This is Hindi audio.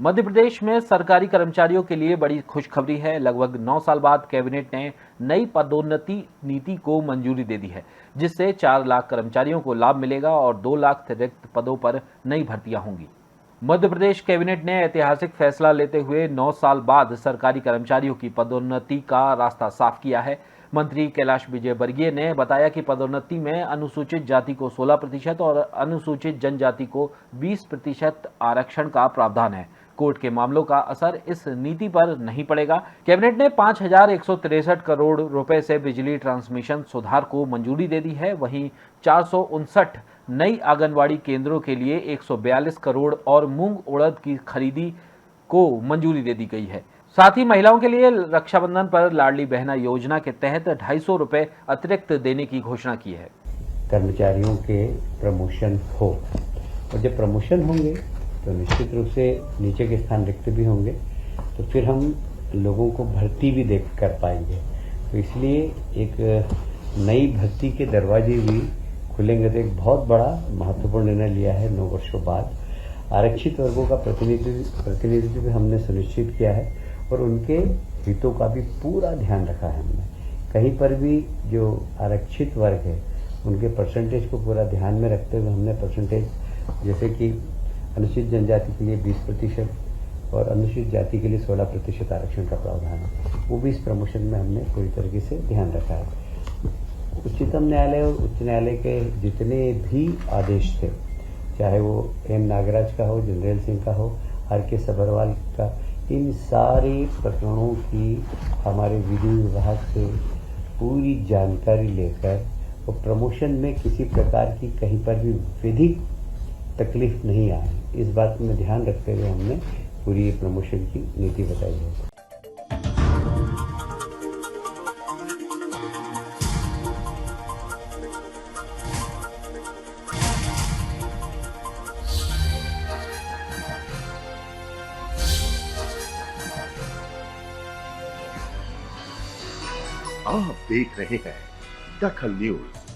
मध्य प्रदेश में सरकारी कर्मचारियों के लिए बड़ी खुशखबरी है। लगभग 9 साल बाद कैबिनेट ने नई पदोन्नति नीति को मंजूरी दे दी है, जिससे 4 लाख कर्मचारियों को लाभ मिलेगा और 2 लाख रिक्त पदों पर नई भर्तियां होंगी। मध्य प्रदेश कैबिनेट ने ऐतिहासिक फैसला लेते हुए 9 साल बाद सरकारी कर्मचारियों की पदोन्नति का रास्ता साफ किया है। मंत्री कैलाश विजयवर्गीय ने बताया कि पदोन्नति में अनुसूचित जाति को 16% और अनुसूचित जनजाति को 20% आरक्षण का प्रावधान है। कोर्ट के मामलों का असर इस नीति पर नहीं पड़ेगा। कैबिनेट ने 5,163 करोड़ रुपए से बिजली ट्रांसमिशन सुधार को मंजूरी दे दी है। वहीं 459 नई आंगनवाड़ी केंद्रों के लिए 142 करोड़ और मूंग उड़द की खरीदी को मंजूरी दे दी गई है। साथ ही महिलाओं के लिए रक्षाबंधन पर लाडली बहना योजना के तहत 250 रुपए अतिरिक्त देने की घोषणा की है। कर्मचारियों के प्रमोशन हो और जब प्रमोशन होंगे तो निश्चित रूप से नीचे के स्थान रिक्त भी होंगे, तो फिर हम लोगों को भर्ती भी देख कर पाएंगे। तो इसलिए एक नई भर्ती के दरवाजे भी खुलेंगे। तो एक बहुत बड़ा महत्वपूर्ण निर्णय लिया है 9 वर्षों बाद। आरक्षित वर्गों का प्रतिनिधित्व भी हमने सुनिश्चित किया है और उनके हितों का भी पूरा ध्यान रखा है हमने। कहीं पर भी जो आरक्षित वर्ग है उनके परसेंटेज को पूरा ध्यान में रखते हुए हमने परसेंटेज, जैसे कि अनुसूचित जनजाति के लिए 20% और अनुसूचित जाति के लिए 16% आरक्षण का प्रावधान है, वो भी इस प्रमोशन में हमने पूरी तरीके से ध्यान रखा है। उच्चतम न्यायालय और उच्च न्यायालय के जितने भी आदेश थे, चाहे वो एम नागराज का हो, जनरल सिंह का हो, आर.के. सभरवाल का, इन सारे प्रकरणों की हमारे विधि विभाग से पूरी जानकारी लेकर और प्रमोशन में किसी प्रकार की कहीं पर भी विधिक तकलीफ नहीं आए, इस बात में ध्यान रखते हुए हमने पूरी प्रमोशन की नीति बताई है। आप देख रहे हैं दखल न्यूज।